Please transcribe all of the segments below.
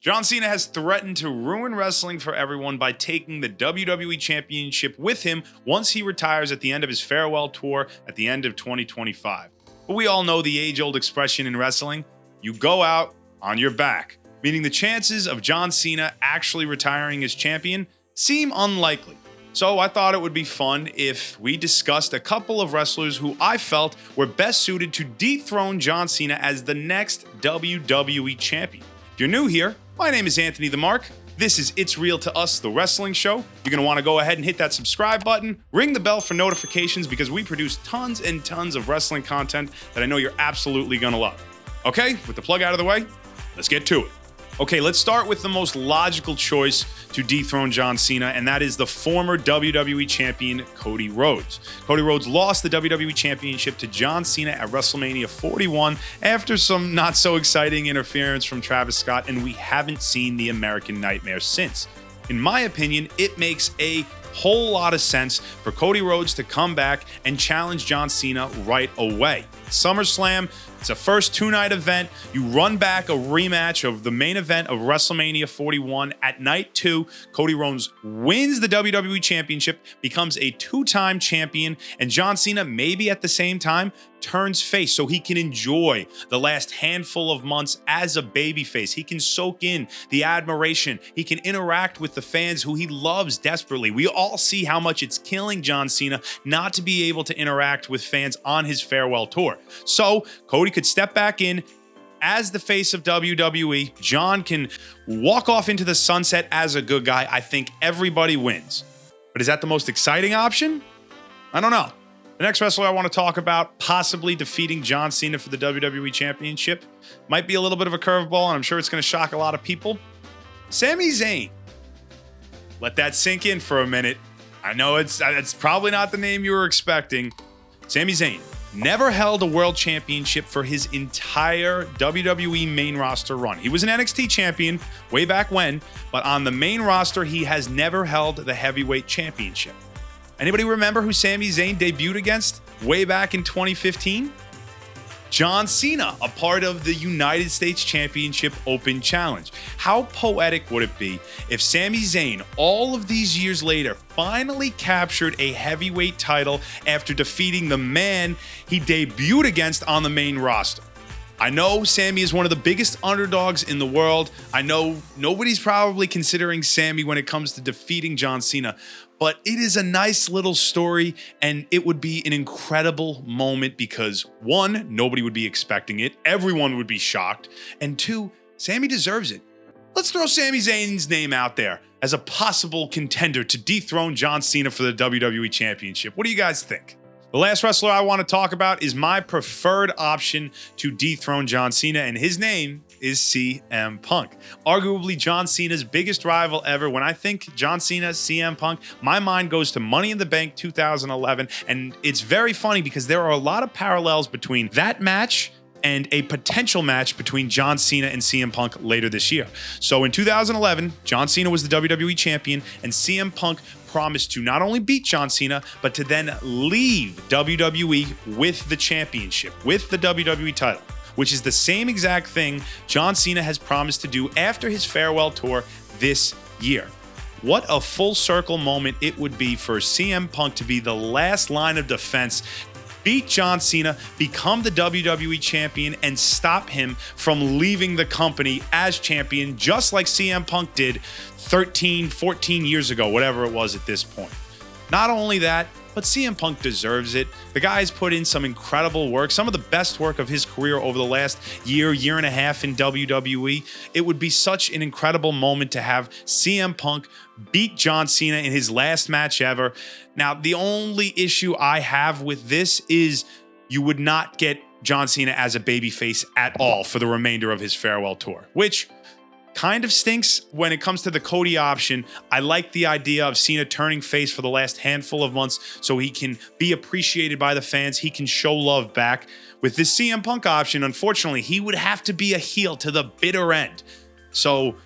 John Cena has threatened to ruin wrestling for everyone by taking the WWE Championship with him once he retires at the end of his farewell tour at the end of 2025. But we all know the age-old expression in wrestling, you go out on your back, meaning the chances of John Cena actually retiring as champion seem unlikely. So I thought it would be fun if we discussed a couple of wrestlers who I felt were best suited to dethrone John Cena as the next WWE champion. If you're new here, my name is Anthony the Mark. This is It's Real to Us, the wrestling show. You're going to want to go ahead and hit that subscribe button, ring the bell for notifications because we produce tons and tons of wrestling content that I know you're absolutely going to love. Okay, with the plug out of the way, let's get to it. Okay, let's start with the most logical choice to dethrone John Cena, and that is the former WWE champion, Cody Rhodes. Cody Rhodes lost the WWE Championship to John Cena at WrestleMania 41 after some not so exciting interference from Travis Scott, and we haven't seen the American Nightmare since. In my opinion, it makes a whole lot of sense for Cody Rhodes to come back and challenge John Cena right away. SummerSlam, it's a first two-night event. You run back a rematch of the main event of WrestleMania 41 at night 2. Cody Rhodes wins the WWE Championship, becomes a two-time champion, and John Cena, maybe at the same time, turns face so he can enjoy the last handful of months as a babyface. He can soak in the admiration. He can interact with the fans who he loves desperately. We all see how much it's killing John Cena not to be able to interact with fans on his farewell tour. So Cody could step back in as the face of WWE. John can walk off into the sunset as a good guy. I think everybody wins. But is that the most exciting option? I don't know. The next wrestler I want to talk about possibly defeating John Cena for the WWE Championship might be a little bit of a curveball, and I'm sure it's going to shock a lot of people. Sami Zayn. Let that sink in for a minute. I know it's probably not the name you were expecting. Sami Zayn never held a world championship for his entire WWE main roster run. He was an NXT champion way back when, but on the main roster, he has never held the heavyweight championship. Anybody remember who Sami Zayn debuted against way back in 2015? John Cena, a part of the United States Championship Open Challenge. How poetic would it be if Sami Zayn, all of these years later, finally captured a heavyweight title after defeating the man he debuted against on the main roster? I know Sami is one of the biggest underdogs in the world. I know nobody's probably considering Sami when it comes to defeating John Cena, but it is a nice little story, and it would be an incredible moment because, one, nobody would be expecting it. Everyone would be shocked. And two, Sami deserves it. Let's throw Sami Zayn's name out there as a possible contender to dethrone John Cena for the WWE Championship. What do you guys think? The last wrestler I want to talk about is my preferred option to dethrone John Cena, and his name is CM Punk. Arguably John Cena's biggest rival ever. When I think John Cena, CM Punk, my mind goes to Money in the Bank 2011, and it's very funny because there are a lot of parallels between that match and a potential match between John Cena and CM Punk later this year. So in 2011, John Cena was the WWE champion, and CM Punk promised to not only beat John Cena, but to then leave WWE with the championship, with the WWE title, which is the same exact thing John Cena has promised to do after his farewell tour this year. What a full circle moment it would be for CM Punk to be the last line of defense, beat John Cena, become the WWE champion, and stop him from leaving the company as champion, just like CM Punk did 13, 14 years ago, whatever it was at this point. Not only that, but CM Punk deserves it. The guy's put in some incredible work, some of the best work of his career over the last year and a half in WWE. It would be such an incredible moment to have CM Punk beat John Cena in his last match ever. Now, the only issue I have with this is you would not get John Cena as a babyface at all for the remainder of his farewell tour, which kind of stinks when it comes to the Cody option. I like the idea of Cena turning face for the last handful of months so he can be appreciated by the fans. He can show love back. With this CM Punk option, unfortunately, he would have to be a heel to the bitter end. So,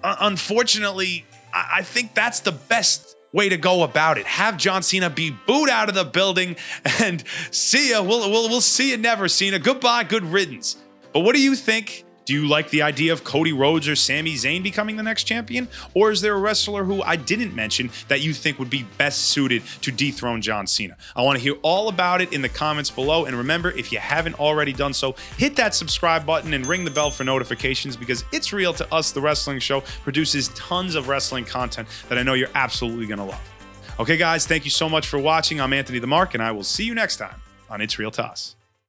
unfortunately, I think that's the best way to go about it. Have John Cena be booed out of the building and see ya. We'll see you never, Cena. Goodbye, good riddance. But what do you think? Do you like the idea of Cody Rhodes or Sami Zayn becoming the next champion? Or is there a wrestler who I didn't mention that you think would be best suited to dethrone John Cena? I want to hear all about it in the comments below. And remember, if you haven't already done so, hit that subscribe button and ring the bell for notifications, because It's Real to Us, the wrestling show, produces tons of wrestling content that I know you're absolutely going to love. Okay, guys, thank you so much for watching. I'm Anthony the Mark, and I will see you next time on It's Real to Us.